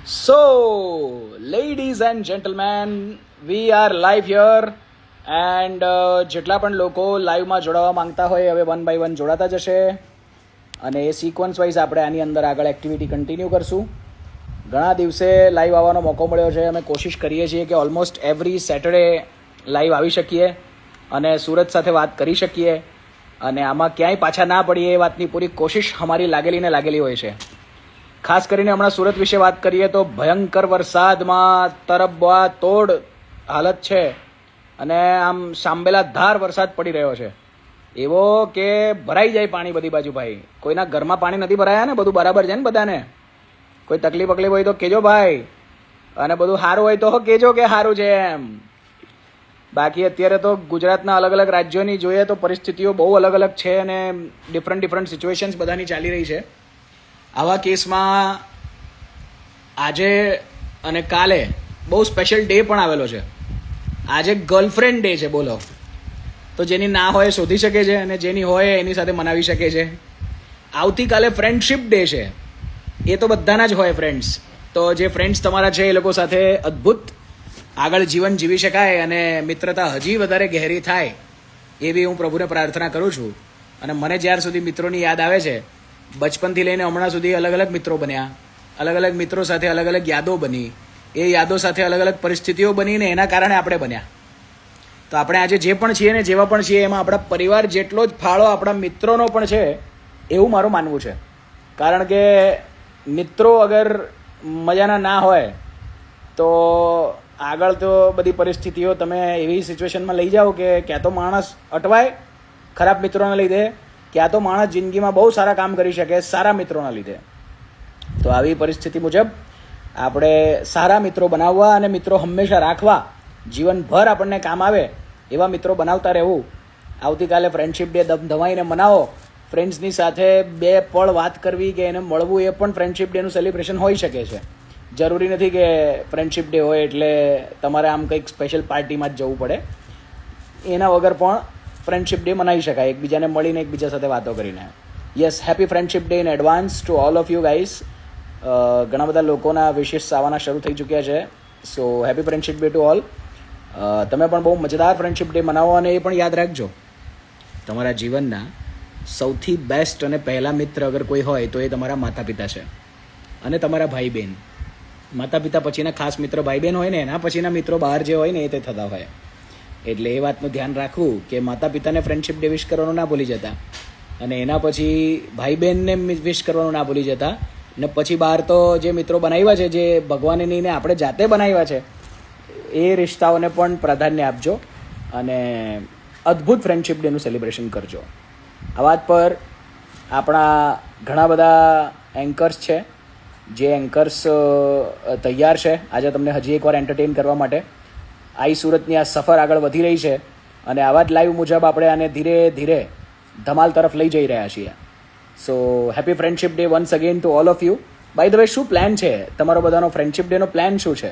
So, ladies and gentlemen, we are live here and જેટલા પણ લોકો લાઈવમાં જોડાવા માંગતા હોય હવે વન બાય વન જોડાતા જશે અને એ સિક્વન્સ વાઇઝ આપણે આની અંદર આગળ એક્ટિવિટી કન્ટિન્યુ કરશું. ઘણા દિવસે લાઈવ આવવાનો મોકો મળ્યો છે. અમે કોશિશ કરીએ છીએ કે ઓલમોસ્ટ એવરી સેટરડે લાઈવ આવી શકીએ અને સુરત સાથે વાત કરી શકીએ અને આમાં ક્યાંય પાછા ના પડીએ એ વાતની પૂરી કોશિશ અમારી લાગેલી હોય છે. ખાસ કરીને હમણાં સુરત વિશે વાત કરીએ તો ભયંકર વરસાદમાં તરબવા તોડ હાલત છે અને આમ સાંભેલા ધાર વરસાદ પડી રહ્યો છે એવો કે ભરાઈ જાય પાણી બધી બાજુ. ભાઈ કોઈના ઘરમાં પાણી નથી ભરાયા ને? બધું બરાબર છે ને બધાને? કોઈ તકલીફ હોય તો કહેજો ભાઈ, અને બધું સારું હોય તો કહેજો કે સારું છે એમ. બાકી અત્યારે તો ગુજરાતના અલગ અલગ રાજ્યોની જોઈએ તો પરિસ્થિતિઓ બહુ અલગ અલગ છે અને ડિફરન્ટ સિચ્યુએશન્સ બધાની ચાલી રહી છે. આવા કેસમાં આજે અને કાલે બહુ સ્પેશિયલ ડે પણ આવેલો છે. આજે ગર્લફ્રેન્ડ ડે છે. બોલો, તો જેની ના હોય શોધી શકે છે અને જેની હોય એની સાથે મનાવી શકે છે. આવતીકાલે ફ્રેન્ડશિપ ડે છે. એ તો બધાના જ હોય ફ્રેન્ડ્સ. તો જે ફ્રેન્ડ્સ તમારા છે એ લોકો સાથે અદ્ભુત આગળ જીવન જીવી શકાય અને મિત્રતા હજી વધારે ગહેરી થાય એવી હું પ્રભુને પ્રાર્થના કરું છું. અને મને જ્યાર સુધી મિત્રોની યાદ આવે છે, બચપનથી લઈને હમણાં સુધી અલગ અલગ મિત્રો બન્યા, અલગ અલગ મિત્રો સાથે અલગ અલગ યાદો બની, એ યાદો સાથે અલગ અલગ પરિસ્થિતિઓ બની ને એના કારણે આપણે બન્યા. તો આપણે આજે જે પણ છીએ ને જેવા પણ છીએ એમાં આપણા પરિવાર જેટલો જ ફાળો આપણા મિત્રોનો પણ છે એવું મારું માનવું છે. કારણ કે મિત્રો અગર મજાના ના હોય તો આગળ તો બધી પરિસ્થિતિઓ તમે એવી સિચ્યુએશનમાં લઈ જાઓ કે ક્યાં તો માણસ અટવાય ખરાબ મિત્રોના લીધે, ક્યાં તો માણસ જિંદગીમાં બહુ સારા કામ કરી શકે સારા મિત્રોના લીધે. તો આવી પરિસ્થિતિ મુજબ આપણે સારા મિત્રો બનાવવા અને મિત્રો હંમેશા રાખવા, જીવનભર આપણને કામ આવે એવા મિત્રો બનાવતા રહેવું. આવતીકાલે ફ્રેન્ડશિપ ડે ધમાઈને મનાવો. ફ્રેન્ડ્સની સાથે બે પળ વાત કરવી કે એને મળવું એ પણ ફ્રેન્ડશિપ ડેનું સેલિબ્રેશન હોઈ શકે છે. જરૂરી નથી કે ફ્રેન્ડશિપ ડે હોય એટલે તમારે આમ કંઈક સ્પેશિયલ પાર્ટીમાં જ જવું પડે. એના વગર પણ ફ્રેન્ડશિપ ડે મનાવી શકાય, એકબીજાને મળીને એકબીજા સાથે વાતો કરીને. Yes, happy friendship day in advance two all of you guys. ઘણા બધા લોકોના વિશેષ આવવાના શરૂ થઈ ચૂક્યા છે. સો happy friendship day to all. તમે પણ બહુ મજેદાર ફ્રેન્ડશિપ ડે મનાવો અને એ પણ યાદ રાખજો, તમારા જીવનના સૌથી બેસ્ટ અને પહેલા મિત્ર અગર કોઈ હોય તો એ તમારા માતા પિતા છે અને તમારા ભાઈ બહેન. માતા પિતા પછીના ખાસ મિત્ર ભાઈ બહેન હોય ને એના પછીના મિત્રો બહાર જે હોય ને એ તે થતા હોય. એટલે એ વાતનું ધ્યાન રાખવું કે માતા પિતાને ફ્રેન્ડશિપ ડે વિશ કરવાનું ના ભૂલી જતા અને એના પછી ભાઈ બહેનને વિશ કરવાનું ના ભૂલી જતા. ને પછી બહાર તો જે મિત્રો બનાવ્યા છે, જે ભગવાને નહીં ને આપણે જાતે બનાવ્યા છે, એ રિશ્તાઓને પણ પ્રાધાન્ય આપજો અને અદ્ભુત ફ્રેન્ડશિપ ડેનું સેલિબ્રેશન કરજો. આ વાત પર આપણા ઘણા બધા એન્કર્સ છે, જે એન્કર્સ તૈયાર છે આજે તમને હજી એકવાર એન્ટરટેન કરવા માટે. આઈ સુરતની આ સફર આગળ વધી રહી છે અને આવા જ લાઈવ મુજબ આપણે આને ધીરે ધીરે ધમાલ તરફ લઈ જઈ રહ્યા છીએ. So happy friendship day once again to all of you. By the way, શું પ્લાન છે તમારો બધાનો? ફ્રેન્ડશિપ ડેનો પ્લાન શું છે?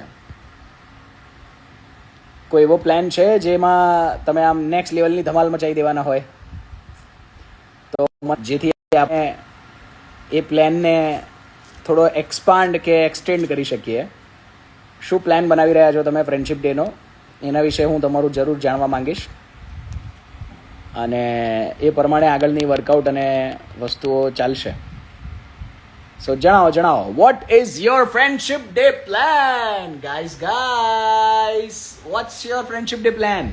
કોઈ એવો પ્લાન છે જેમાં તમે આમ નેક્સ્ટ લેવલની ધમાલ મચાવી દેવાના હોય? તો જેથી આપણે એ પ્લાનને થોડો એક્સપાન્ડ કે એક્સટેન્ડ કરી શકીએ. શું પ્લાન બનાવી રહ્યા છો તમે ફ્રેન્ડશિપ ડેનો? એના વિશે હું તમારું જરૂર જાણવા માંગીશ અને એ પ્રમાણે આગળની વર્કઆઉટ અને વસ્તુઓ ચાલશે. સો જણાવો what is your friendship day plan guys? What's your friendship day plan?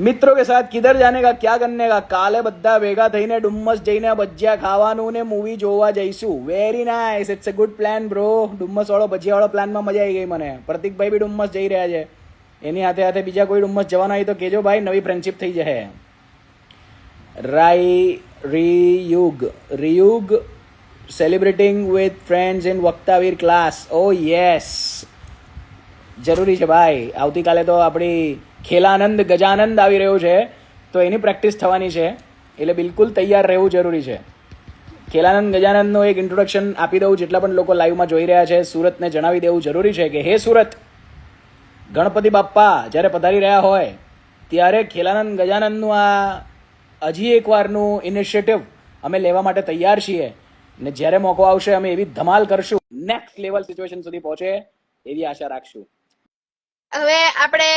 મિત્રો કે સાથ કિધર જાને કા, ક્યાં કરને કા? કાલે બધા ભેગા થઈને ડુમ્મસ જઈને ભજીયા ખાવાનું ને મૂવી જોવા જઈશું. Very nice, it's a good plan bro. Dumas વાળો ભજીયા વાળો પ્લાનમાં મજા આવી ગઈ મને. પ્રતિકભાઈ બી ડુમ્મસ જઈ રહ્યા છે, એની હાથે હાથે બીજા કોઈ ડુમ્મસ જવાના હોય તો કહેજો ભાઈ, નવી ફ્રેન્ડશિપ થઈ જશે. રિયુગ celebrating with friends in Vaktaveer class. Oh yes, જરૂરી છે ભાઈ. આવતીકાલે તો આપણી ખેલાનંદ ગજાનંદ આવી રહ્યો છે તો એની પ્રેક્ટિસ થવાની છે, એટલે બિલકુલ તૈયાર રહેવું જરૂરી છે. ખેલાનંદ ગજાનંદનું એક ઇન્ટ્રોડક્શન આપી દઉં. જેટલા પણ લોકો લાઈવમાં જોઈ રહ્યા છે, સુરતને જણાવી દેવું જરૂરી છે કે હે સુરત, ગણપતિ બાપ્પા જ્યારે પધારી રહ્યા હોય ત્યારે ખેલાનંદ ગજાનંદનું આ હજી એકવારનું ઇનિશિયેટિવ અમે લેવા માટે તૈયાર છીએ ને જ્યારે મોકો આવશે અમે એવી ધમાલ કરશું. નેક્સ્ટ લેવલ સિચ્યુએશન સુધી પહોંચે એવી આશા રાખશું. હવે આપણે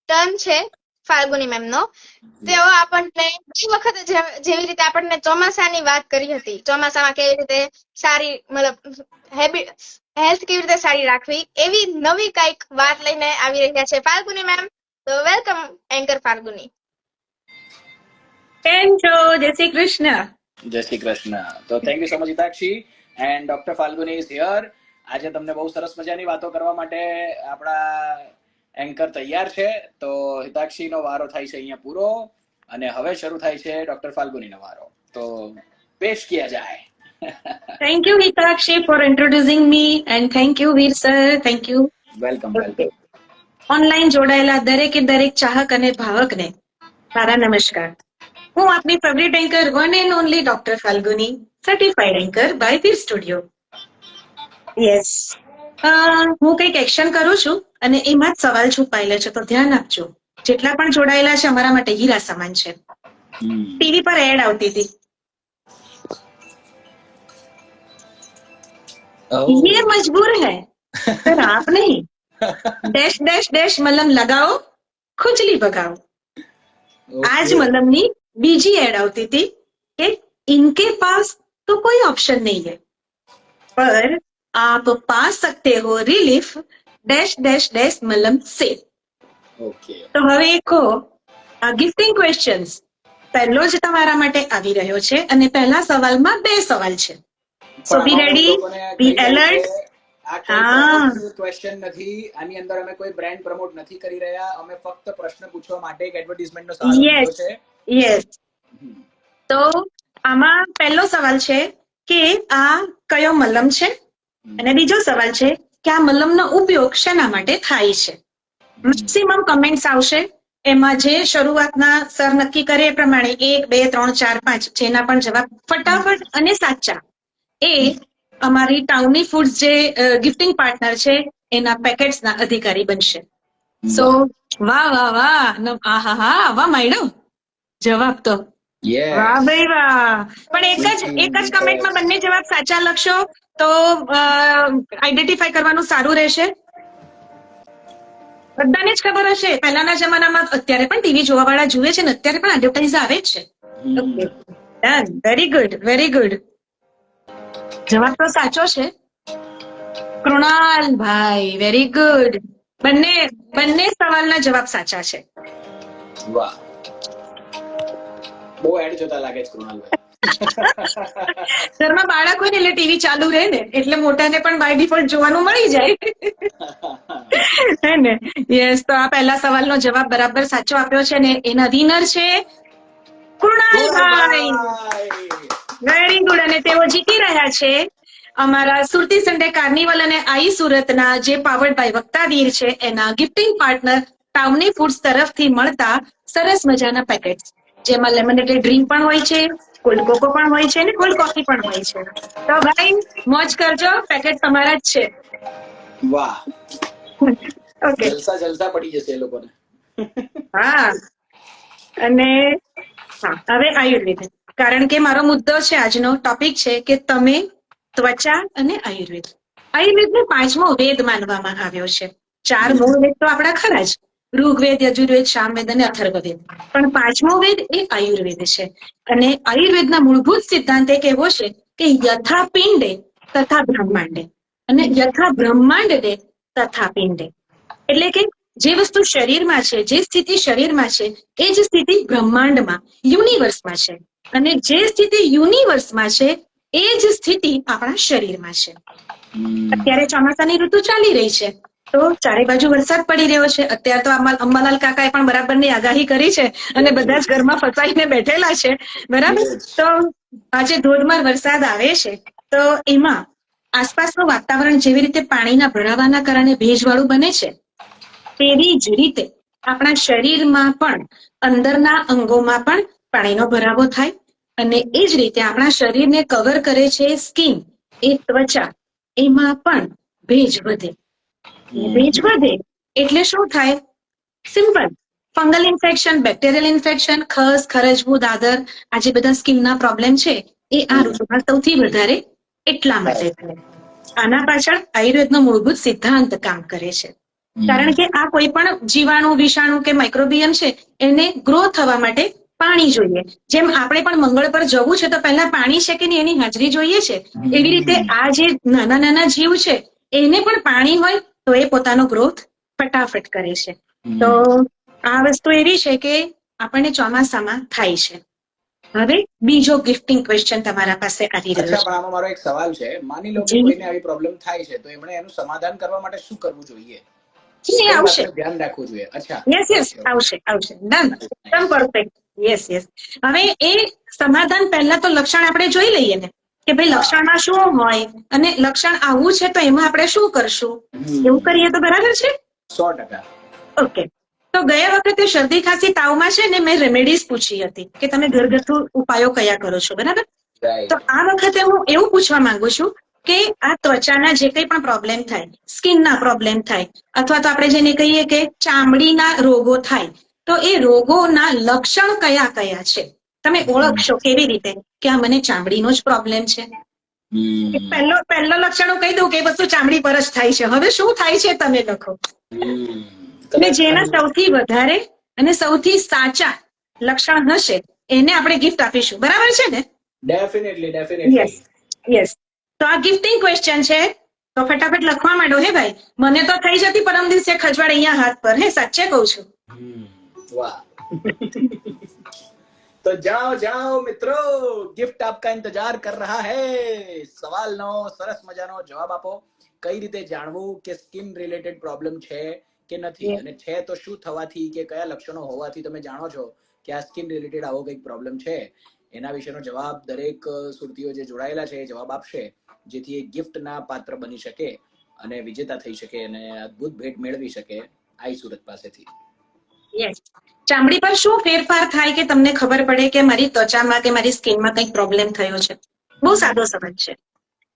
ટર્ન છે ફાલ્ગુની મેમ નો. તેઓ આપણને ગઈ વખતે જેવી રીતે આપણને ચોમાસાની વાત કરી હતી, ચોમાસામાં કેવી રીતે સારી મતલબ હેલ્થ કેવી રીતે સારી રાખવી, એવી નવી કઈક વાત લઈને આવી રહ્યા છે ફાલ્ગુની મેમ. તો વેલકમ એન્કર ફાલ્ગુની. કેમ છો? જય શ્રી કૃષ્ણ. જય શ્રી કૃષ્ણ. તો thank you so much Hitakshi and doctor Falguni is here. આજે તમને બહુ સરસ મજાની વાતો કરવા માટે આપણા એન્કર તૈયાર છે. તો હિતાક્ષીનો વારો થાય છે અહીંયા પૂરો અને હવે શરૂ થાય છે ડોક્ટર ફાલ્ગુનીનો વારો. તો પેશ કિયા જાય. Thank you Hitakshi for introducing me and thank you Veer sir. Thank you. Welcome welcome. Online જોડાયેલા દરેકે દરેક ચાહક અને ભાવકને મારા નમસ્કાર. હું આપની favourite anchor one and only doctor Falguni, certified anchor by Veer studio. Yes, હું કંઈક એક્શન કરું છું અને એમાં જ સવાલ છુપાયેલા છે, તો ધ્યાન આપજો. જેટલા પણ જોડાયેલા છે અમારા માટે હીરા સમાન છે. ટીવી પર એડ આવતી હતી, ये मजबूर है पर आप नहीं, डैश डैश डैश मलम लगाओ खुजली भगाओ. आज मलमनी बीजी एड આવતી હતી કે इनके पास तो कोई ऑप्शन नहीं है पर आप पा सकते हो रिलीफ डैश डैश डैश मलम से. તો હવે કહો, આ ગિફ્ટિંગ ક્વેશ્ચન્સ પહેલો જ તમારા માટે આવી રહ્યો છે અને પહેલા સવાલમાં 2 સવાલ છે. સો બી રેડી, બી એલર્ટ. હા, ક્વેશ્ચન નથી, આની અંદર અમે કોઈ બ્રાન્ડ પ્રમોટ નથી કરી રહ્યા, અમે ફક્ત પ્રશ્ન પૂછવા માટે એક એડવર્ટાઇઝમેન્ટનો સવાલ મૂક્યો છે. યસ. તો આમાં પહેલો સવાલ છે કે આ કયો મલમ છે અને બીજો સવાલ છે કે આ મલમનો ઉપયોગ શેના માટે થાય છે. મેક્સિમમ કમેન્ટ્સ આવશે, એમાં જે શરૂઆતના સર નક્કી કરે એ પ્રમાણે 1 2 3 4 5 જેના પણ જવાબ ફટાફટ અને સાચા એ અમારી ટાઉની ફૂડ્સ જે ગિફ્ટિંગ પાર્ટનર છે એના પેકેટ્સના અધિકારી બનશે. સો વાહ વાહ વાહ, આહા હા, આવા માંડ્યો જવાબ તો. વાહ ભાઈ વાહ. પણ એક જ કમેન્ટમાં બંને જવાબ સાચા લખશો તો આઈડેન્ટિફાઈ કરવાનું સારું રહેશે. બધાને જ ખબર હશે, પહેલાના જમાનામાં, અત્યારે પણ ટીવી જોવા વાળા જુએ છે ને, અત્યારે પણ એડવર્ટાઇઝ આવે જ છે. Okay, done, very good very good. જવાબ તો સાચો છે કૃણાલ ભાઈ, વેરી ગુડ. બંને સવાલના જવાબ સાચા છે. વાહ, બહુ એડ જોતા લાગે છે કૃણાલભાઈ. ઘરમાં બાળક હોય ને એટલે ટીવી ચાલુ રહે ને, એટલે મોટાને પણ બાય ડિફોલ્ટ જોવાનું મળી જાય હે ને. યસ, તો આ પહેલા સવાલનો જવાબ બરાબર સાચો આપ્યો છે ને એના વિનર છે કૃણાલભાઈ. Very good. અને તેઓ જીતી રહ્યા છે અમારા સુરતી સન્ડે કાર્નિવલ અને આઈ સુરતના જે પાવર્ડ બાય વક્તાવીર છે એના ગિફ્ટિંગ પાર્ટનર ટાઉની ફૂડ્સ તરફથી મળતા સરસ મજાના પેકેટ્સ, જેમાં લેમનેટેડ ડ્રિંક પણ હોય છે, કોલ્ડ કોકો પણ હોય છે અને કોલ્ડ કોફી પણ હોય છે. તો ભાઈ મોજ કરજો, પેકેટ તમારા જ છે. વાહ, ઓકે, જલસા પડી જશે એ લોકોને. હા. અને હા, હવે આયુર્વેદ, કારણ કે મારો મુદ્દો છે, આજનો ટોપિક છે કે તમે, ત્વચા અને આયુર્વેદ. આયુર્વેદને 5મો વેદ માનવામાં આવ્યો છે. 4 મૂળ વેદ તો આપણા ખરા જ, ઋગ્વેદ, યજુર્વેદ, સામવેદ અને અથર્વવેદ, પણ 5મો વેદ એ આયુર્વેદ છે. અને આયુર્વેદના મૂળભૂત સિદ્ધાંત એક એવો છે કે યથા પિંડે તથા બ્રહ્માંડે, અને યથા બ્રહ્માંડે તથા પિંડે. એટલે કે જે વસ્તુ શરીરમાં છે, જે સ્થિતિ શરીરમાં છે, એ જ સ્થિતિ બ્રહ્માંડમાં, યુનિવર્સમાં છે, અને જે સ્થિતિ યુનિવર્સમાં છે એ જ સ્થિતિ આપણા શરીરમાં છે. અત્યારે ચોમાસાની ઋતુ ચાલી રહી છે તો ચારે બાજુ વરસાદ પડી રહ્યો છે. અત્યારે તો અંબાલાલ કાકાએ પણ બરાબરની આગાહી કરી છે અને બધા જ ઘરમાં ફસાઈને બેઠેલા છે, બરાબર. તો આજે ધોધમાર વરસાદ આવે છે તો એમાં આસપાસનું વાતાવરણ જેવી રીતે પાણીના ભરાવાના કારણે ભેજવાળું બને છે, તેવી જ રીતે આપણા શરીરમાં પણ અંદરના અંગોમાં પણ પાણીનો ભરાવો થાય, અને એ જ રીતે આપણા શરીરને કવર કરે છે સ્કિન, એ ત્વચા, એમાં પણ ભેજ વધે. ભેજ વધે એટલે શું થાય? Simple, fungal infection, bacterial infection, ખસ, ખરજવું, દાદર, આ જે બધા સ્કિનના પ્રોબ્લેમ છે એ આ ઋતુમાં સૌથી વધારે એટલા માટે થાય. આના પાછળ આયુર્વેદનો મૂળભૂત સિદ્ધાંત કામ કરે છે. કારણ કે આ કોઈ પણ જીવાણુ વિષાણુ કે માઇક્રોબિયમ છે એને ગ્રો થવા માટે પાણી જોઈએ. જેમ આપણે પણ મંગળ પર જવું છે તો પહેલા પાણી છે કે નહીં એની હાજરી જોઈએ છે, એવી રીતે આ જે નાના નાના જીવ છે એને પણ પાણી હોય તો એ પોતાનો ગ્રોથ ફટાફટ કરે છે. તો આ વસ્તુ એવી છે કે આપણને ચોમાસામાં થાય છે. હવે બીજો ગિફ્ટિંગ ક્વેશ્ચન તમારા પાસે આવી રહ્યો અચ્છા, છે. પણ આમાં મારો એક સવાલ છે. માની લો કે જી. કોઈને આવી પ્રોબ્લેમ થાય છે તો એમણે એનું સમાધાન કરવા માટે શું કરવું જોઈએ? જી, કઈ આવશે. વાતનું ધ્યાન રાખવું જોઈએ? અચ્છા, યસ okay. આવશે ડન, એકદમ પરફેક્ટ. યસ. હવે એ સમાધાન પહેલા તો લક્ષણ આપણે જોઈ લઈએ ને કે ભાઈ લક્ષણમાં શું હોય અને લક્ષણ આવું છે તો એમાં આપણે શું કરશું, એવું કરીએ તો બરાબર છે. 100%. ઓકે. તો ગયા વખતે શરદી ખાંસી તાવમાં છે ને મેં રેમેડીઝ પૂછી હતી કે તમે ઘરગથ્થુ ઉપાયો કયા કરો છો, બરાબર? Right. તો આ વખતે હું એવું પૂછવા માંગુ છું કે આ ત્વચાના જે કંઈ પણ પ્રોબ્લેમ થાય, સ્કિનના પ્રોબ્લેમ થાય અથવા તો આપણે જેને કહીએ કે ચામડીના રોગો થાય, તો એ રોગોના લક્ષણ કયા કયા છે તમે ઓળખશો કેવી રીતે કે આ મને ચામડીનો જ પ્રોબ્લેમ છે? પહેલો લક્ષણ હું કહી દઉં કે એ વસ્તુ ચામડી પર જ થાય છે. હવે શું થાય છે તમે લખો. અને જેના સૌથી વધારે અને સૌથી સાચા લક્ષણ હશે એને આપણે ગિફ્ટ આપીશું, બરાબર છે ને? Definitely. યસ. તો આ ગિફ્ટિંગ ક્વેશ્ચન છે તો ફટાફટ લખવા માંડો. હે ભાઈ, મને તો થઈ જતી પરમ દિવસે ખજવાડ અહીંયા હાથ પર. હે, સાચે કહું છું. વાહ. तो जाओ મિત્રો, गिफ्ट आपका इंतजार कर रहा है. સવાલનો સરસ મજાનો જવાબ આપો. કઈ રીતે જાણવું કે સ્કિન રિલેટેડ પ્રોબ્લેમ છે કે નથી, અને છે તો શું થવાથી કે કયા લક્ષણો હોવાથી તમે જાણો છો કે આ સ્કિન રિલેટેડ આવો કંઈક પ્રોબ્લેમ છે, એના વિશેનો જવાબ દરેક સુરતીઓ જે જોડાયેલા છે એ જવાબ આપશે, જેથી એ ગિફ્ટના પાત્ર બની શકે અને વિજેતા થઈ શકે અને અદ્ભુત ભેટ મેળવી શકે આઈ સુરત પાસેથી. યસ. ચામડી પર શું ફેરફાર થાય કે તમને ખબર પડે કે મારી ત્વચામાં કે મારી સ્કિનમાં કંઈક પ્રોબ્લેમ થયો છે? બહુ સાદો સમજ છે,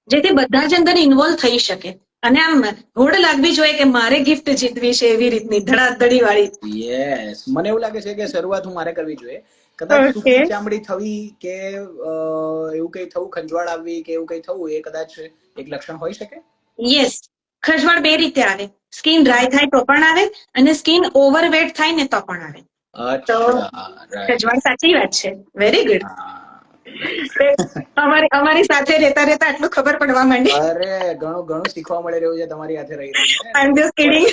જેથી બધા જ અંદર ઇન્વોલ્વ થઈ શકે અને આમ હોડ લાગવી જોઈએ કે મારે ગિફ્ટ જીતવી છે, એવી રીતની ધડાધડી વાળી. યસ, મને એવું લાગે છે કે શરૂઆત હું મારે કરવી જોઈએ. કદાચ સૂકી ચામડી થવી કે એવું કઈ થવું, ખંજવાળ આવવી કે એવું કઈ થવું, એ કદાચ એક લક્ષણ હોઈ શકે. યસ. ખજવાળ બે રીતે આવે. સ્કિન ડ્રાય થાય તો પણ આવે અને સ્કિન ઓવરવેટ થાય ને તો પણ આવે. તો ખજવાળ સાચી વાત છે. Very good. અમારી સાથે રહેતા આટલું ખબર પડવા માંડી. અરે ઘણું શીખવા મળી રહ્યું છે તમારી સાથે રહી. આઈ એમ જસ્ટ કિડિંગ.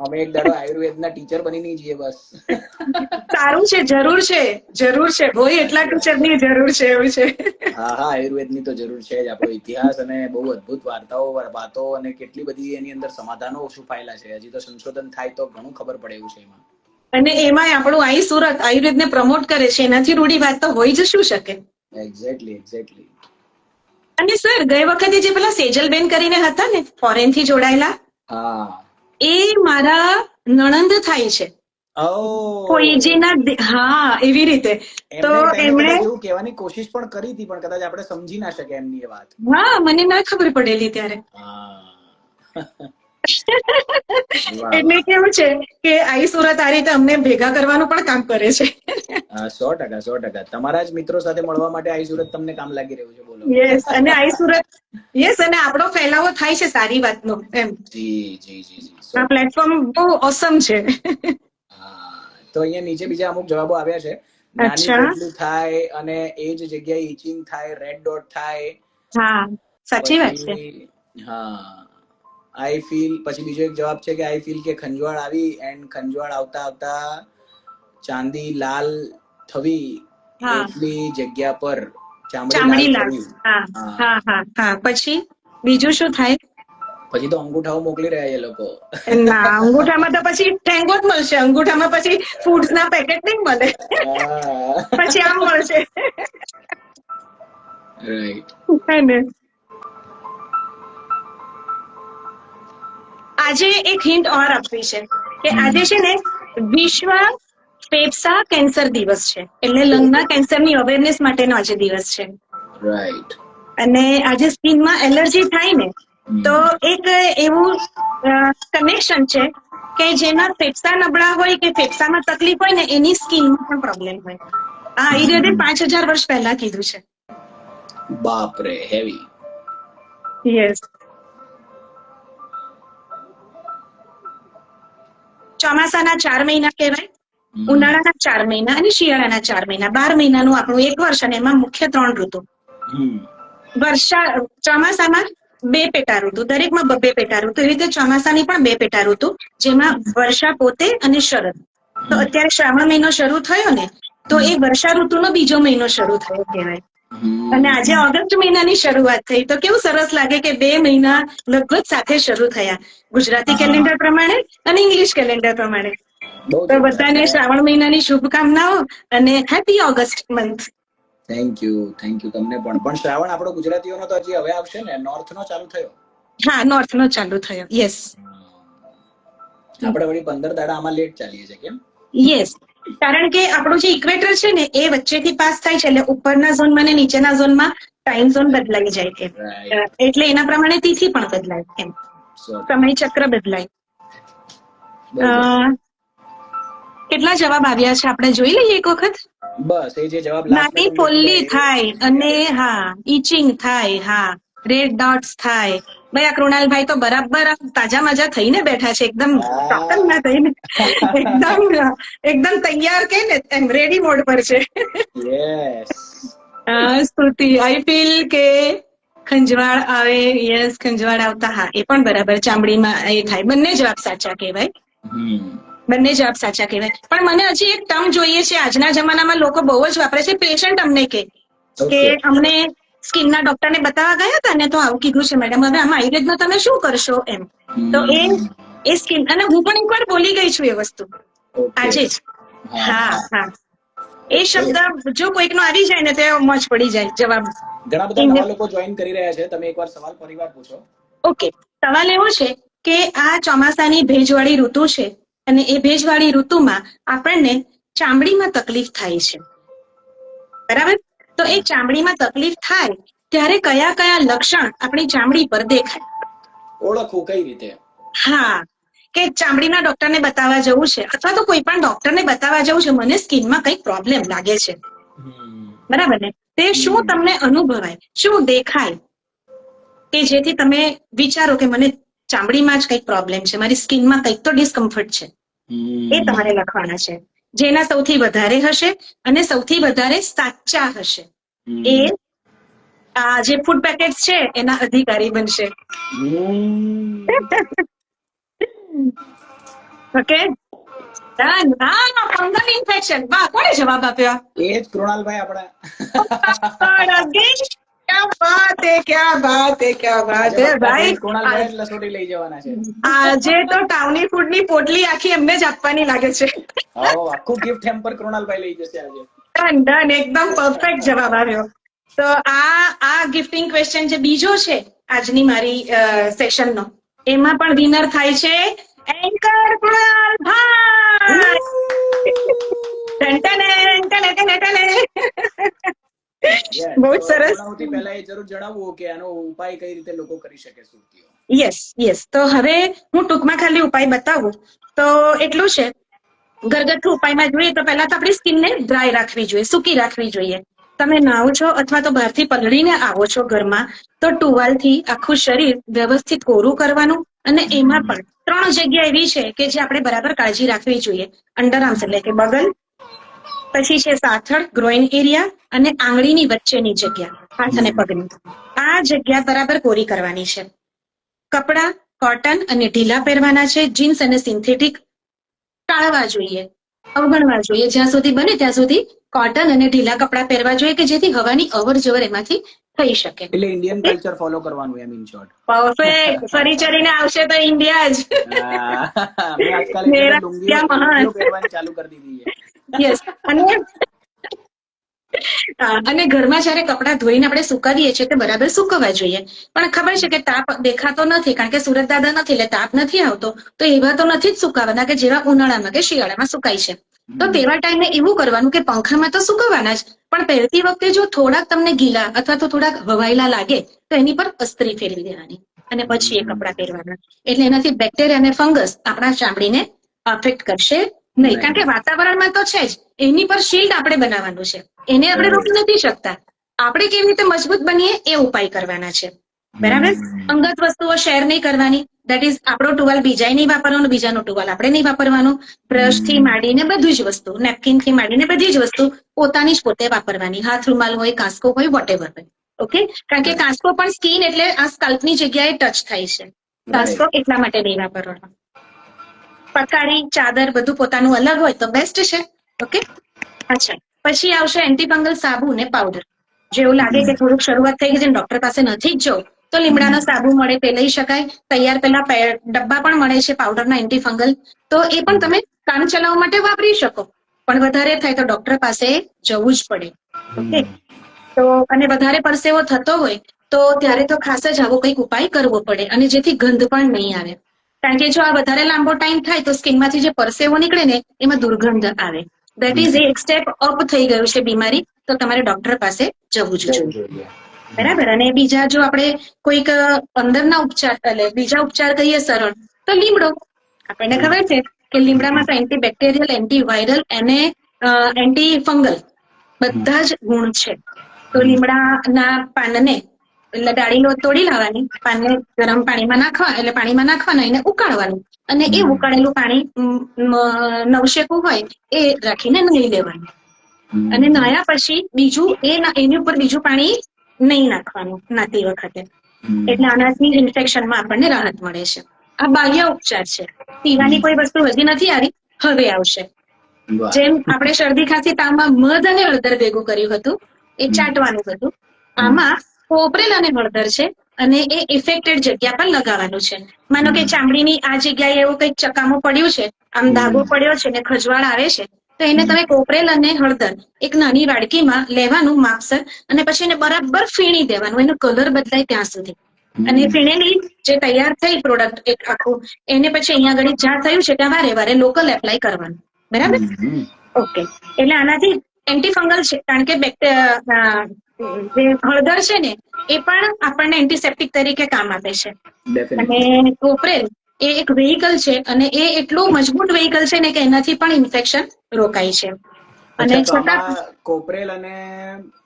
અમે એક દાડો આયુર્વેદના ટીચર બની જઈએ બસ. સારું છે, જરૂર છે ભાઈ, એટલા ટીચરની જરૂર છે એવું છે. હા, આયુર્વેદની તો જરૂર છે જ. આપણો ઇતિહાસ અને બહુ અદ્ભુત વાતો અને કેટલી બધી એની અંદર સમાધાનો છુપાયેલા છે. હજી તો સંશોધન થાય તો ઘણું ખબર પડે એવું છે એમાં. અને એમાં આપણું આઈ સુરત આયુર્વેદને પ્રમોટ કરે છે, એનાથી રૂઢી વાત તો હોઈ જ શું શકે. એક્ઝેક્ટલી. અને સર, ગઈ વખતે જે પેલા સેજલબેન કરીને હતા ને ફોરેન થી જોડાયેલા, હા, એ મારા નણંદ થાય છે. હા, એવી રીતે. તો એમણે એવું કહેવાની કોશિશ પણ કરી હતી, પણ કદાચ આપણે સમજી ના શકે એમની એ વાત. હા, મને ના ખબર પડેલી ત્યારે. એટલે કેવું છે કે આઈ સુરત આ રીતે અમને ભેગા કરવાનું પણ કામ કરે છે. 100%. તમારા જ મિત્રો સાથે મળવા માટે આઈ સુરત તમને કામ લાગી રહ્યું છે. બોલો. યસ. અને આઈ સુરત, યસ, અને આપણો ફેલાવો થાય છે સારી વાતનો એમ. જી. આ પ્લેટફોર્મ બહુ ઓસમ છે. તો અહીંયા નીચે બીજા અમુક જવાબો આવ્યા છે. નાની પોટલી થાય અને એ જ જગ્યાએ ઇચિંગ થાય, રેડ ડોટ થાય. હા, સાચી વાત છે. હા, આઈ ફીલ. પછી બીજો એક જવાબ છે કે આઈ ફીલ કે ખંજવાળ આવી એન્ડ ખંજવાળ આવતા ચાંદી લાલ થવી, એટલી જગ્યા પર ચામડી લાલ. હા. પછી બીજું શું થાય? પછી તો અંગૂઠાઓ મોકલી રહ્યા એ લોકો. ના, અંગૂઠામાં તો પછી ઠેંગો જ મળશે. અંગૂઠામાં પછી ફૂડ્સ ના પેકેટ નહીં મળે. પછી આમ મળશે. રાઈટ. આજે એક હિન્ટ ઓર આપવી છે કે આજે છે ને વિશ્વ ફેફસા કેન્સર દિવસ છે. એટલે લંગના કેન્સરની અવેરનેસ માટેનો આજે દિવસ છે. રાઈટ. અને આજે સ્કિનમાં એલર્જી થાય ને તો એક એવું કનેક્શન છે કે જેના ફેફસા નબળા હોય કે ફેફસામાં તકલીફ હોય ને એની સ્કિનમાં પણ પ્રોબ્લેમ હોય. આ આયુર્વેદે 5000 વર્ષ પહેલા કીધું છે. બાપરે, હેવી. યસ. ચોમાસાના 4 મહિના કહેવાય, ઉનાળાના 4 મહિના અને શિયાળાના 4 મહિના. 12 મહિનાનું આપણું એક વર્ષ અને એમાં મુખ્ય 3 ઋતુ. ચોમાસામાં 2 પેટા ઋતુ, દરેકમાં 2 પેટા ઋતુ. એવી રીતે ચોમાસાની પણ 2 પેટા ઋતુ, જેમાં વર્ષા પોતે અને શરદ. તો અત્યારે શ્રાવણ મહિનો શરૂ થયો ને, તો એ વર્ષા ઋતુનો બીજો મહિનો શરૂ થયો કહેવાય. અને આજે ઓગસ્ટ મહિનાની શરૂઆત થઈ, તો કેવું સરસ લાગે કે 2 મહિના લગભગ સાથે શરૂ થયા, ગુજરાતી કેલેન્ડર પ્રમાણે અને ઇંગ્લિશ કેલેન્ડર પ્રમાણે. તો બધાને શ્રાવણ મહિનાની શુભકામનાઓ અને happy August month. Thank you તમને પણ શ્રાવણ આપણો ગુજરાતીઓનો તો હજી હવે આવશે ને, નોર્થ નો ચાલુ થયો. હા, નોર્થ નો ચાલુ થયો. યસ. આપણે વળી 15 દાડા આમાં લેટ ચાલીએ છે, કેમ? યસ, કારણ કે આપણું જે ઇક્વેટર છે ને એ વચ્ચેથી પાસ થાય છે, એટલે ઉપરના ઝોનમાં ને નીચેના ઝોનમાં ટાઈમ ઝોન બદલાઈ જાય છે. એટલે એના પ્રમાણે તિથિ પણ બદલાય, એમ સમય ચક્ર બદલાય. કેટલા જવાબ આવ્યા છે આપણે જોઈ લઈએ એક વખત. બસ એ જે જવાબ નાની ફોલ્લી થાય અને હા ઈચિંગ થાય, હા રેડ ડોટ્સ થાય. ભાઈ આ કૃણાલભાઈ તો બરાબર તાજા માજા થઈને બેઠા છે, એકદમ ટોકન ના થઈને, એકદમ તૈયાર કે ને એમ રેડી મોડ પર છે. સ્તુતિ, આઈ ફીલ કે ખંજવાળ આવે. યસ, ખંજવાળ આવતા, હા એ પણ બરાબર. ચામડીમાં એ થાય. બંને જવાબ સાચા કહેવાય. બંને જવાબ સાચા કહેવાય. પણ મને હજી એક ટર્મ જોઈએ છે, આજના જમાનામાં લોકો બહુ જ વાપરે છે. પેશન્ટ અમને કે અમને સ્કિનના ડોક્ટરને બતાવવા ગયા હતા ને, તો આવું કીધું છે મેડમ, હવે આમાં આયુર્વેદમાં તમે શું કરશો એમ. તો એ સ્કિન, અને હું પણ એકવાર બોલી ગઈ છું એ વસ્તુ આજે જ. હા હા, એ શબ્દ જો કોઈકનો આવી જાય ને તો મોજ પડી જાય જવાબ. ઘણા બધા નવા લોકો જોઈન કરી રહ્યા છે, તમે એકવાર સવાલ ફરીવાર પૂછો. ઓકે, સવાલ એવો છે કે આ ચોમાસાની ભેજવાળી ઋતુ છે, અને એ ભેજવાળી ઋતુમાં આપણને ચામડીમાં તકલીફ થાય છે, બરાબર? તો એ ચામડીમાં તકલીફ થાય ત્યારે કયા કયા લક્ષણ આપણી ચામડી પર દેખાય, ઓળખવું કઈ રીતે? હા, કે ચામડીના ડોક્ટરને બતાવવા જવું છે, અથવા તો કોઈ પણ ડોક્ટરને બતાવવા જવું છે, મને સ્કિનમાં કંઈક પ્રોબ્લેમ લાગે છે, બરાબર ને? તે શું તમને અનુભવાય, શું દેખાય, કે જેથી તમે વિચારો કે મને ચામડીમાં જ કંઈક પ્રોબ્લેમ છે, મારી સ્કિનમાં કંઈક તો ડિસ્કમ્ફર્ટ છે. એ તમારે લખવાના છે. જેના સૌથી વધારે હશે અને સૌથી વધારે સાચા હશે એ આ જે ફૂડ પેકેટ્સ છે એના અધિકારી બનશે. Okay, done. હા, ફંગલ ઇન્ફેક્શન. વાહ, કોણે જવાબ આપ્યો? એ જ કૃણાલભાઈ આપણા. क्या बात है, क्या बात है, क्या बात है ભાઈ. કૃણાલભાઈ જ લસોટી લઈ જવાના છે આજે તો ટાઉની ફૂડ ની પોટલી આખી એમને જ આપવાની લાગે છે. આખું ગિફ્ટ હેમ્પર કૃણાલભાઈ લઈ જશે આજે. ડન, એકદમ પરફેક્ટ જવાબ આવ્યો. તો આ ગિફ્ટિંગ ક્વેશ્ચન જે બીજો છે આજની મારી સેશનનો, એમાં પણ વિનર થાય છે એન્કર કૃણાલભાઈ. બહુ જ સરસ. સૌથી પહેલા એ જરૂર જણાવવું કે આનો ઉપાય કઈ રીતે લોકો કરી શકે સુરતીઓ. યસ. તો હવે હું ટૂંકમાં ખાલી ઉપાય બતાવું તો એટલું છે. ઘરગથ્થુ ઉપાયમાં જોઈએ તો પહેલા તો આપણી સ્કિનને ડ્રાય રાખવી જોઈએ, સૂકી રાખવી જોઈએ. તમે નાહો છો અથવા તો બહારથી પલળીને આવો છો ઘરમાં, તો ટુવાલથી આખું શરીર વ્યવસ્થિત કોરું કરવાનું. અને એમાં પણ 3 જગ્યા એવી છે કે જે આપણે બરાબર કાળજી રાખવી જોઈએ. અંડરઆર્મ્સ એટલે કે બગલ, પછી છે સાથળ, ગ્રોઈન એરિયા, અને આંગળીની વચ્ચેની જગ્યા, હાથ અને પગની. આ જગ્યા બરાબર કોરી કરવાની છે. કપડા કોટન અને ઢીલા પહેરવાના છે. જીન્સ અને સિન્થેટિક ટાળવા જોઈએ, અવગણવા જોઈએ. જ્યાં સુધી બને ત્યાં સુધી કોટન અને ઢીલા કપડા પહેરવા જોઈએ કે જેથી હવાની અવર જવર એમાંથી થઈ શકે. એટલે ઇન્ડિયન કલ્ચર ફોલો કરવાનું એમ, ઇન શોર્ટ. પરફેક્ટ. ફરી ચરીને આવશે તો ઇન્ડિયા જ. મેં આજકાલ લુંગીઓ પહેરવાની ચાલુ કરી દીધી છે. યસ. અને ઘરમાં જયારે કપડા ધોઈને આપણે સુકાવીએ છીએ તે બરાબર સુકવવા જોઈએ. પણ ખબર છે કે તાપ દેખાતો નથી, કારણ કે સુરત દાદા નથી એટલે તાપ નથી આવતો, તો એવા તો નથી જ સુકાવાના કે જેવા ઉનાળામાં કે શિયાળામાં સુકાય છે. તો તેવા ટાઈમે એવું કરવાનું કે પંખામાં તો સુકવવાના જ, પણ પહેરતી વખતે જો થોડાક તમને ગીલા અથવા તો થોડાક હવાયેલા લાગે તો એની પર અસ્ત્રી ફેરવી દેવાની અને પછી એ કપડા પહેરવાના. એટલે એનાથી બેક્ટેરિયા અને ફંગસ આપણા ચામડીને અફેક્ટ કરશે નહીં, કારણ કે વાતાવરણમાં તો છે જ, એની પર શિલ્ડ આપણે બનાવવાનું છે. એને આપણે રોકી નથી શકતા. આપણે કેવી રીતે મજબૂત બનીએ એ ઉપાય કરવાના છે. બરાબર. અંગત વસ્તુઓ શેર નહીં કરવાની. દેટ ઇઝ આપણો ટુવાલ બીજાએ નહીં વાપરવાનું, બીજાનો ટુવાલ આપણે નહીં વાપરવાનું. બ્રશ થી માંડીને બધી જ વસ્તુ, નેપકિન થી માંડીને બધી જ વસ્તુ પોતાની જ પોતે વાપરવાની. હાથ રૂમાલ હોય, કાંસકો હોય, વોટેવર હોય. ઓકે, કારણ કે કાંસકો પણ સ્કિન એટલે આ સ્કલ્પની જગ્યાએ ટચ થાય છે. કાંસકો એટલા માટે નહીં વાપરવાનો. પકારી, ચાદર બધું પોતાનું અલગ હોય તો બેસ્ટ છે. ઓકે, અચ્છા. પછી આવશે એન્ટીફંગલ સાબુ ને પાવડર. જો એવું લાગે કે થોડુંક શરૂઆત થઈ ગઈ છે, ડોક્ટર પાસે નથી જ જો તો લીમડાનો સાબુ મળે તે લઈ શકાય. તૈયાર પેલા ડબ્બા પણ મળે છે પાવડરના એન્ટીફંગલ, તો એ પણ તમે કામ ચલાવવા માટે વાપરી શકો. પણ વધારે થાય તો ડોક્ટર પાસે જવું જ પડે. ઓકે, તો અને વધારે પરસેવો થતો હોય તો ત્યારે તો ખાસ જ આવો કંઈક ઉપાય કરવો પડે, અને જેથી ગંધ પણ નહીં આવે. કારણ કે જો આ વધારે લાંબો ટાઈમ થાય તો સ્કિનમાંથી જે પરસેવો નીકળે ને એમાં દુર્ગંધ આવે. દેટ ઇઝ એક સ્ટેપ અપ થઈ ગયું છે બીમારી, તો તમારે ડોક્ટર પાસે જવું જ જોઈએ. બરાબર. અને બીજા જો આપણે કોઈક અંદરના ઉપચાર એટલે બીજા ઉપચાર કહીએ સરળ, તો લીમડો. આપણને ખબર છે કે લીમડામાં તો એન્ટીબેક્ટેરિયલ, એન્ટીવાયરલ અને એન્ટી ફંગલ બધા જ ગુણ છે. તો લીમડાના પાનને એટલે ડાળીઓ તોડી લાવવાની, પાનને ગરમ પાણીમાં નાખવા એટલે પાણીમાં નાખવાના, એને ઉકાળવાનું, અને એ ઉકાળેલું પાણી નવશેકું હોય એ રાખીને નહીં લેવાનું. અને નાયા પછી બીજું એની ઉપર બીજું પાણી નહીં નાખવાનું નાતી વખતે. એટલે આનાથી ઇન્ફેક્શનમાં આપણને રાહત મળે છે. આ બાહ્ય ઉપચાર છે. પીવાની કોઈ વસ્તુ હજી નથી આવી, હવે આવશે. જેમ આપણે શરદી ખાંસી તાવમાં મધ અને હળદર ભેગું કર્યું હતું, એ ચાટવાનું હતું. આમાં કોપરેલ અને હળદર છે, અને એ ઇફેક્ટેડ જગ્યા પર લગાવવાનું છે. માનો કે ચામડીની આ જગ્યાએ એવું કંઈક ચકામું પડ્યું છે, આમ ધાગો પડ્યો છે ને ખજવાળ આવે છે, તો એને તમે કોપરેલ અને હળદર એક નાની વાડકીમાં લેવાનું માપસર, અને પછી એને બરાબર ફીણી દેવાનું, એનો કલર બદલાય ત્યાં સુધી. અને ફીણેલી જે તૈયાર થઈ પ્રોડક્ટ એક આખું, એને પછી અહીંયા આગળ જ્યાં થયું છે ત્યાં વારે વારે લોકલ એપ્લાય કરવાનું. બરાબર. ઓકે, એટલે આનાથી એન્ટીફંગલ છે, કારણ કે જે હળદર છે ને એ પણ આપણને એન્ટીસેપ્ટિક તરીકે કામ આપે છે. અને કોપરેલ એ એક વેહિકલ છે, અને એ એટલું મજબૂત વેહિકલ છે ને કે એનાથી પણ ઇન્ફેક્શન રોકાય છે. અને છતાં કોપરેલ અને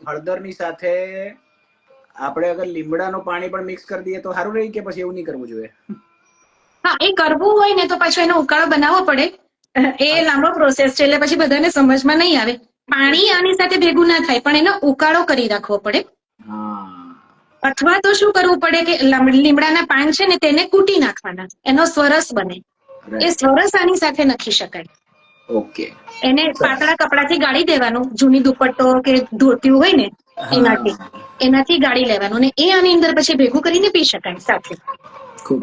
હળદરની સાથે આપણે અગર લીમડાનું પાણી પણ મિક્સ કરી દઈએ તો સારું રહે, કે પછી એવું નહીં કરવું જોઈએ? હા, એ કરવું હોય ને તો પાછો એનો ઉકાળો બનાવવો પડે. એ લાંબો પ્રોસેસ છે, એટલે પછી બધાને સમજમાં નહીં આવે. પાણી આની સાથે ભેગું ના થાય, પણ એનો ઉકાળો કરી રાખવો પડે. અથવા તો શું કરવું પડે કે લીમડાના પાન છે ને તેને કૂટી નાખવાના, એનો સ્વરસ બને. એ સ્વરસ આની સાથે નાખી શકાય. ઓકે, એને પાતળા કપડાથી ગાળી દેવાનું, જૂની દુપટ્ટો કે ધોતિયું હોય ને એનાથી ગાળી લેવાનું, અને એ આની અંદર પછી ભેગું કરીને પી શકાય સાથે.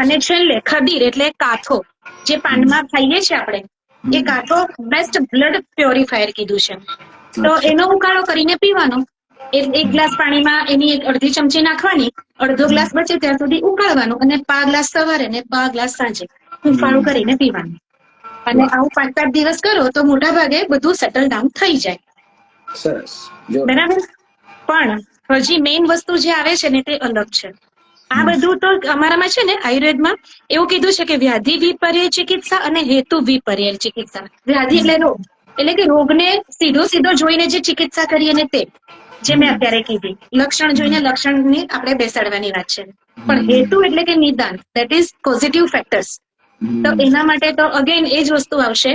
અને છેલ્લે ખદીર એટલે કાથો, જે પાનમાં ખાઈએ છીએ આપણે, એ કાથો બેસ્ટ બ્લડ પ્યોરિફાયર કીધું છે. તો એનો ઉકાળો કરીને પીવાનો. એક ગ્લાસ પાણીમાં એની એક અડધી ચમચી નાખવાની, અડધો ગ્લાસ બચે ત્યાં સુધી ઉકાળવાનું, અને પા ગ્લાસ સવારે ને પા ગ્લાસ સાંજે ઉફાળું કરીને પીવાનું. અને આવું 5-7 દિવસ કરો તો મોટા ભાગે બધું સેટલ ડાઉન થઈ જાય. સરસ. બરાબર. પણ હજી મેઇન વસ્તુ જે આવે છે ને તે અલગ છે. આ બધું તો અમારામાં છે ને આયુર્વેદમાં એવું કીધું છે કે વ્યાધિ વિપર્ય ચિકિત્સા અને હેતુ વિપર્ય ચિકિત્સા. વ્યાધિ એટલે રોગ, એટલે કે રોગને સીધો જોઈને જે ચિકિત્સા કરીએ ને તે, જે મેં અત્યારે કીધી. લક્ષણ જોઈને લક્ષણની આપણે બેસાડવાની વાત છે. પણ હેતુ એટલે કે નિદાન, દેટ ઇઝ પોઝિટિવ ફેક્ટર્સ. તો એના માટે તો અગેન એ જ વસ્તુ આવશે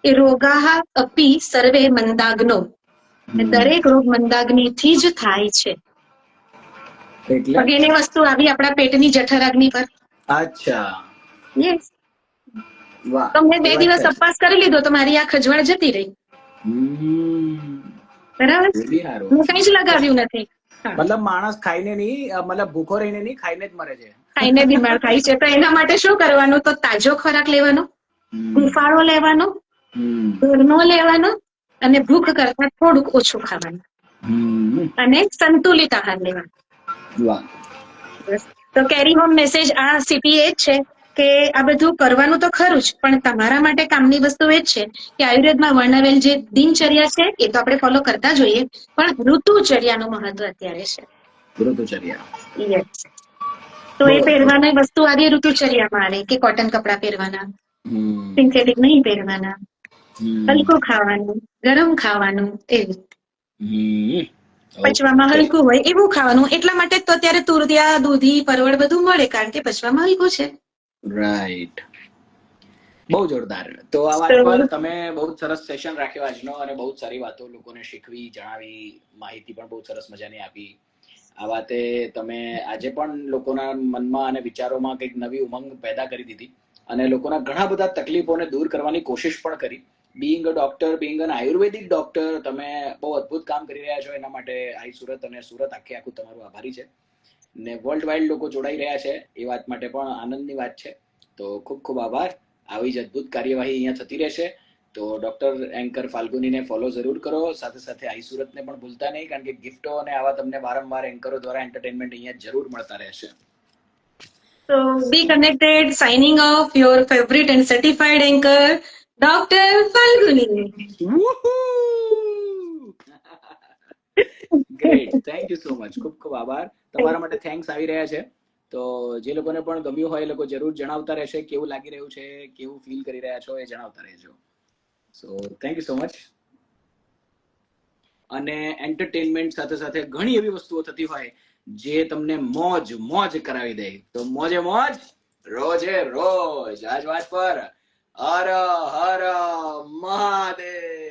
કે રોગાહ અપી સર્વે મંદાગ્નો. દરેક રોગ મંદાગ્નિથી જ થાય છે. અગેન એ વસ્તુ આવી આપણા પેટની જઠરાગ્નિ પર. અચ્છા, યસ. તો મેં 2 દિવસ ઉપવાસ કરી લીધો તો મારી આ ખજવાળ જતી રહી. બરાબર. હું કઈ જ લગાવ્યું નથી. મતલબ માણસ ખાઈને નહીં, મતલબ ભૂખો રહીને નહીં, ખાઈને જ મરે છે. ખાઈને બીમાર થાય છે. તો એના માટે શું કરવાનું? તો તાજો ખોરાક લેવાનો, હુંફાળો લેવાનો, ઘરનો લેવાનો, અને ભૂખ કરતા થોડુંક ઓછું ખાવાનું, અને સંતુલિત આહાર લેવાનો. તો કેરી હોમ મેસેજ આ સિટી એ જ છે કે આ બધું કરવાનું તો ખરું જ, પણ તમારા માટે કામની વસ્તુ એ જ છે કે આયુર્વેદમાં વર્ણવેલ જે દિનચર્યા છે એ તો આપણે ફોલો કરતા જોઈએ, પણ ઋતુચર્યાનું મહત્વ અત્યારે છે. ઋતુચર્યા, યસ. તો એ પહેરવાની વસ્તુ આવી ઋતુચર્યામાં આવે કે કોટન કપડા પહેરવાના, સિન્થેટિક નહીં પહેરવાના, હલકું ખાવાનું, ગરમ ખાવાનું, એવું. પચવામાં Okay. હલકું હોય એવું ખાવાનું. એટલા માટે તો અત્યારે તુરિયા, દૂધી, પરવળ બધું મળે, કારણ કે પચવામાં હલકું છે. રાઈટ, બહુ જોરદાર. તો આ વાત So, પર તમે બહુ જ સરસ સેશન રાખ્યો આજનો, અને બહુ જ સારી વાતો લોકોને શીખવી, જણાવી, માહિતી પણ બહુ સરસ મજાની આપી. આ વાતે તમે આજે પણ લોકોના મનમાં અને વિચારોમાં કંઈક નવી ઉમંગ પેદા કરી દીધી, અને લોકોના ઘણા બધા તકલીફોને દૂર કરવાની કોશિશ પણ કરી. Being a doctor, being an Ayurvedic doctor, તમે બહુ અદ્ભુત કામ કરી રહ્યા છો. એના માટે આઈ સુરત અને સુરત આખું તમારું આભારી છે, ને વર્લ્ડ વાઇડ લોકો જોડાઈ રહ્યા છે એ વાત માટે પણ આનંદની વાત છે. તો ખૂબ ખૂબ આભાર. આવી જ અદ્ભુત કાર્યવાહી અહીંયા થતી રહેશે. તો ડોક્ટર એન્કર ફાલ્ગુનીને ફોલો જરૂર કરો, સાથે સાથે આઈ સુરતને પણ ભૂલતા નહીં, કારણ કે ગિફ્ટો અને આવા તમને વારંવાર એન્કરો દ્વારા એન્ટરટેનમેન્ટ અહીંયા જરૂર મળતા રહેશે. so be connected. Signing off, your favorite and certified anchor, Dr. Falguni. Great, thank you so much. ખૂબ ખૂબ આભાર. તમારા માટે થેન્ક્સ આવી રહ્યા છે. તો જે લોકોને પણ ગમ્યું હોય એ લોકો જરૂર જણાવતા રહેશે, કેવું લાગી રહ્યું છે, કેવું ફીલ કરી રહ્યા છો, એ જણાવતા રહેજો. So thank you so much. અને એન્ટરટેનમેન્ટ સાથે સાથે ઘણી એવી વસ્તુઓ થતી હોય જે તમને મોજ મોજ કરાવી દે, તો મોજે મોજ, રોજે રોજ આજ વાત પર હર હર મહાદેવ.